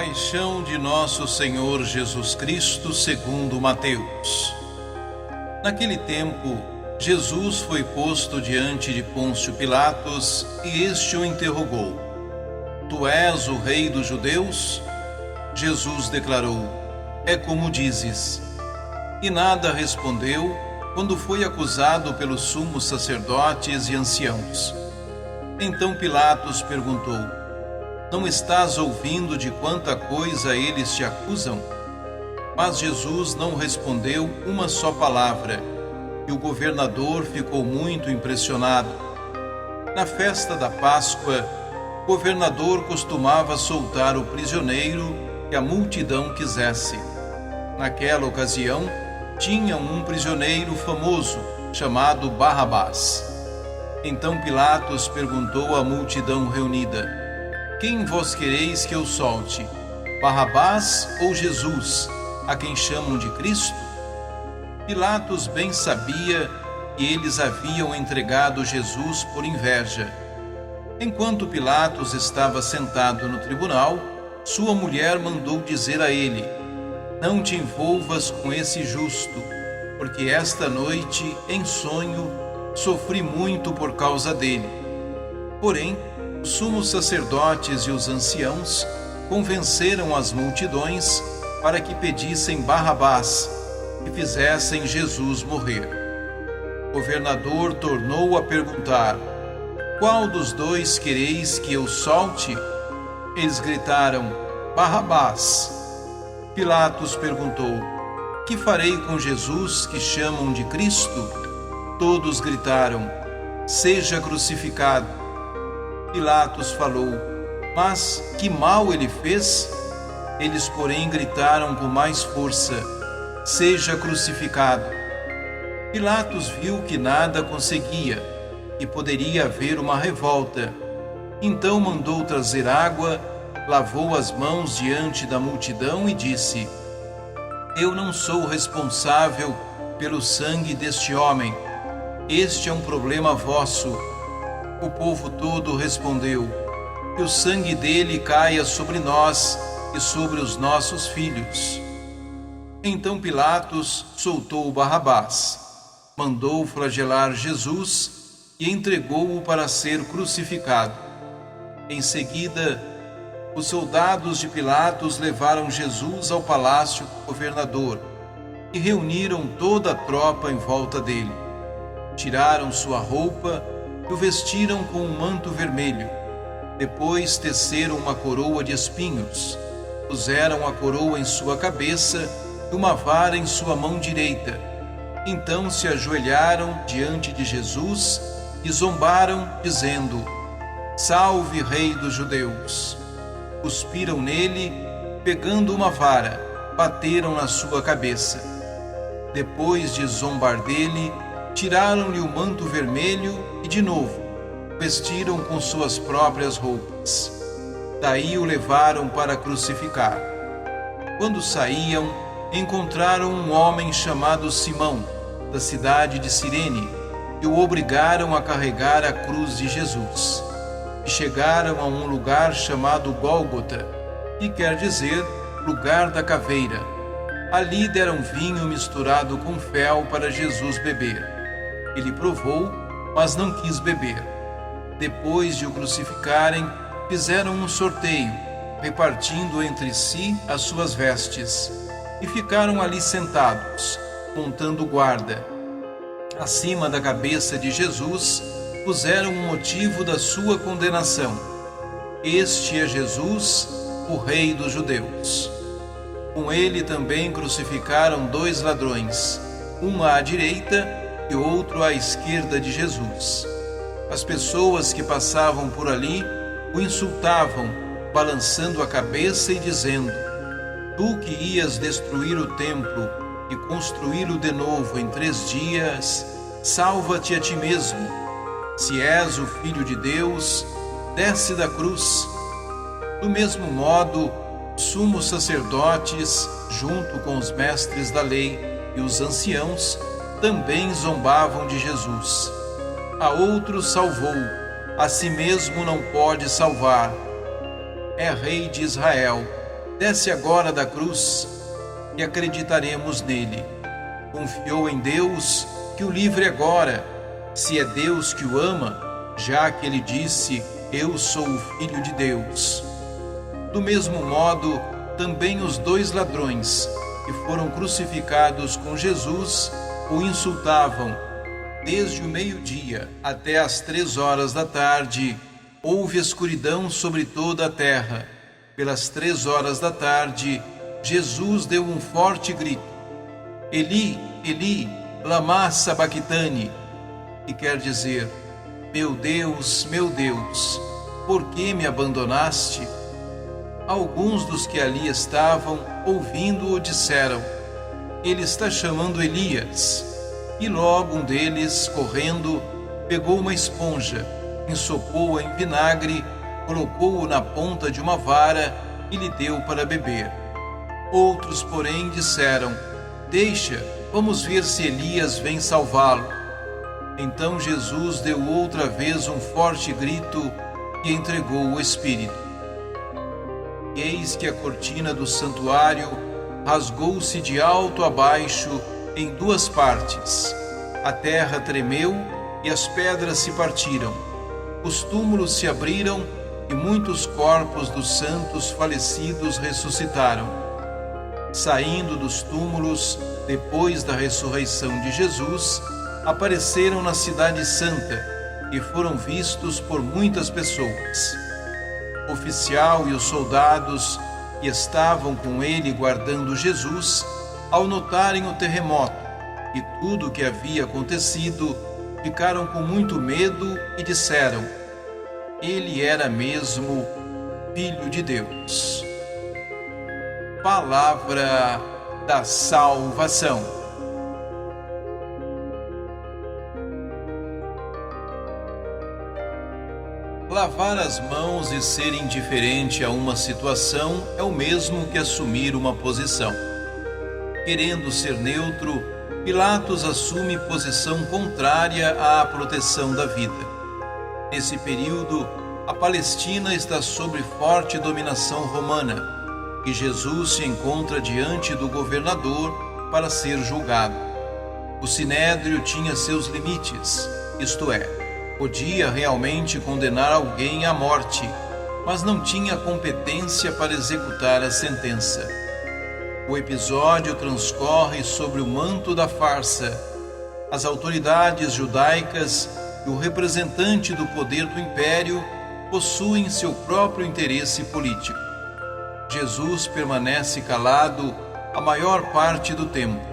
Paixão de Nosso Senhor Jesus Cristo segundo Mateus. Naquele tempo, Jesus foi posto diante de Pôncio Pilatos e este o interrogou: Tu és o rei dos judeus? Jesus declarou: É como dizes. E nada respondeu quando foi acusado pelos sumos sacerdotes e anciãos. Então Pilatos perguntou: Não estás ouvindo de quanta coisa eles te acusam? Mas Jesus não respondeu uma só palavra, e o governador ficou muito impressionado. Na festa da Páscoa, o governador costumava soltar o prisioneiro que a multidão quisesse. Naquela ocasião, tinham um prisioneiro famoso, chamado Barrabás. Então Pilatos perguntou à multidão reunida: Quem vós quereis que eu solte, Barrabás ou Jesus, a quem chamam de Cristo? Pilatos bem sabia que eles haviam entregado Jesus por inveja. Enquanto Pilatos estava sentado no tribunal, sua mulher mandou dizer a ele: Não te envolvas com esse justo, porque esta noite, em sonho, sofri muito por causa dele. Porém, os sumos sacerdotes e os anciãos convenceram as multidões para que pedissem Barrabás e fizessem Jesus morrer. O governador tornou a perguntar: Qual dos dois quereis que eu solte? Eles gritaram: Barrabás. Pilatos perguntou: Que farei com Jesus que chamam de Cristo? Todos gritaram: Seja crucificado. Pilatos falou: Mas que mal ele fez? Eles, porém, gritaram com mais força: Seja crucificado. Pilatos viu que nada conseguia, e poderia haver uma revolta. Então mandou trazer água, lavou as mãos diante da multidão e disse: Eu não sou responsável pelo sangue deste homem. Este é um problema vosso. O povo todo respondeu: Que o sangue dele caia sobre nós e sobre os nossos filhos. Então Pilatos soltou Barrabás, mandou flagelar Jesus e entregou-o para ser crucificado. Em seguida, os soldados de Pilatos levaram Jesus ao palácio do governador e reuniram toda a tropa em volta dele. Tiraram sua roupa e o vestiram com um manto vermelho. Depois teceram uma coroa de espinhos, puseram a coroa em sua cabeça e uma vara em sua mão direita. Então se ajoelharam diante de Jesus e zombaram, dizendo: Salve, Rei dos Judeus! Cuspiram nele, pegando uma vara, bateram na sua cabeça. Depois de zombar dele, tiraram-lhe o manto vermelho e, de novo, vestiram com suas próprias roupas. Daí o levaram para crucificar. Quando saíam, encontraram um homem chamado Simão, da cidade de Cirene, e o obrigaram a carregar a cruz de Jesus. E chegaram a um lugar chamado Gólgota, que quer dizer lugar da caveira. Ali deram vinho misturado com fel para Jesus beber. Ele provou, mas não quis beber. Depois de o crucificarem, fizeram um sorteio, repartindo entre si as suas vestes, e ficaram ali sentados, montando guarda. Acima da cabeça de Jesus, puseram o motivo da sua condenação: Este é Jesus, o Rei dos Judeus. Com ele também crucificaram 2 ladrões, um à direita e outro à esquerda de Jesus. As pessoas que passavam por ali o insultavam, balançando a cabeça e dizendo: Tu que ias destruir o templo e construí-lo de novo em 3 dias, salva-te a ti mesmo. Se és o Filho de Deus, desce da cruz. Do mesmo modo, sumos sacerdotes, junto com os mestres da lei e os anciãos, também zombavam de Jesus. A outros salvou, a si mesmo não pode salvar. É Rei de Israel. desce agora da cruz e acreditaremos nele. Confiou em Deus que o livre agora, se é Deus que o ama, já que ele disse: eu sou o Filho de Deus. Do mesmo modo, também os 2 ladrões que foram crucificados com Jesus o insultavam. Desde o meio-dia até as 3 horas da tarde, houve escuridão sobre toda a terra. Pelas 3 horas da tarde, Jesus deu um forte grito: Eli, Eli, lama sabachthani, que quer dizer: meu Deus, por que me abandonaste? Alguns dos que ali estavam, ouvindo-o, disseram: ele está chamando Elias. E logo um deles, correndo, pegou uma esponja, ensopou-a em vinagre, colocou-o na ponta de uma vara e lhe deu para beber. Outros, porém, disseram: deixa, vamos ver se Elias vem salvá-lo. Então Jesus deu outra vez um forte grito e entregou o Espírito. E eis que a cortina do santuário rasgou-se de alto a baixo em 2 partes. A terra tremeu e as pedras se partiram. Os túmulos se abriram e muitos corpos dos santos falecidos ressuscitaram. Saindo dos túmulos, depois da ressurreição de Jesus, apareceram na Cidade Santa e foram vistos por muitas pessoas. O oficial e os soldados que estavam com ele guardando Jesus, ao notarem o terremoto e tudo o que havia acontecido, ficaram com muito medo e disseram: ele era mesmo Filho de Deus. Palavra da salvação. Lavar as mãos e ser indiferente a uma situação é o mesmo que assumir uma posição. Querendo ser neutro, Pilatos assume posição contrária à proteção da vida. Nesse período, a Palestina está sob forte dominação romana e Jesus se encontra diante do governador para ser julgado. O sinédrio tinha seus limites, isto é, podia realmente condenar alguém à morte, mas não tinha competência para executar a sentença. O episódio transcorre sobre o manto da farsa. As autoridades judaicas e o representante do poder do império possuem seu próprio interesse político. Jesus permanece calado a maior parte do tempo.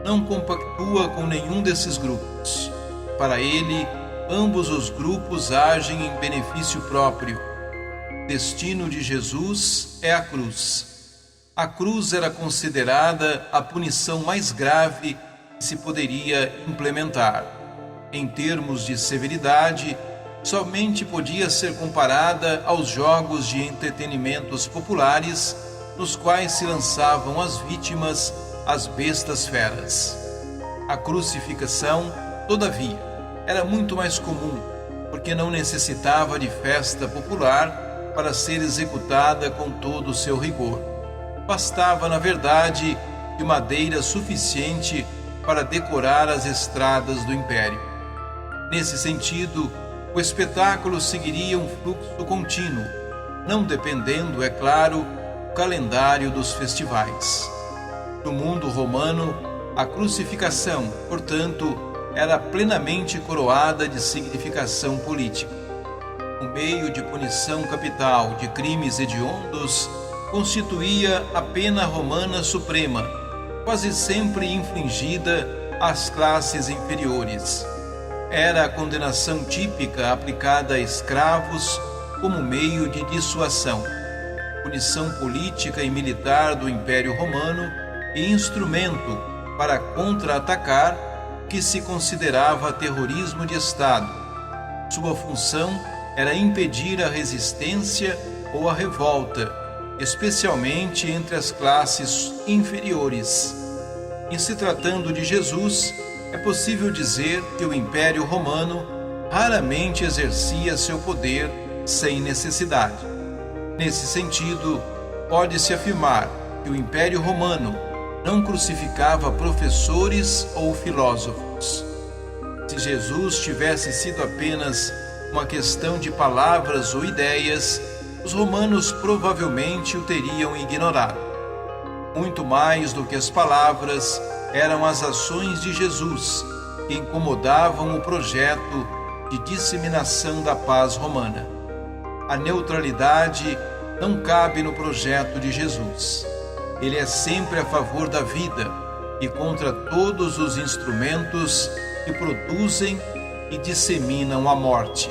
Não compactua com nenhum desses grupos. Para ele, ambos os grupos agem em benefício próprio. O destino de Jesus é a cruz. A cruz era considerada a punição mais grave que se poderia implementar. Em termos de severidade, somente podia ser comparada aos jogos de entretenimentos populares nos quais se lançavam as vítimas às bestas feras. A crucificação, todavia, era muito mais comum, porque não necessitava de festa popular para ser executada com todo o seu rigor. Bastava, na verdade, de madeira suficiente para decorar as estradas do império. Nesse sentido, o espetáculo seguiria um fluxo contínuo, não dependendo, é claro, do calendário dos festivais. No mundo romano, a crucificação, portanto, era plenamente coroada de significação política. Um meio de punição capital de crimes hediondos constituía a pena romana suprema, quase sempre infligida às classes inferiores. Era a condenação típica aplicada a escravos como meio de dissuasão, punição política e militar do Império Romano e instrumento para contra-atacar o que se considerava terrorismo de Estado. Sua função era impedir a resistência ou a revolta, especialmente entre as classes inferiores. Em se tratando de Jesus, é possível dizer que o Império Romano raramente exercia seu poder sem necessidade. Nesse sentido, pode-se afirmar que o Império Romano não crucificava professores ou filósofos. Se Jesus tivesse sido apenas uma questão de palavras ou ideias, os romanos provavelmente o teriam ignorado. Muito mais do que as palavras, eram as ações de Jesus que incomodavam o projeto de disseminação da paz romana. A neutralidade não cabe no projeto de Jesus. Ele é sempre a favor da vida e contra todos os instrumentos que produzem e disseminam a morte.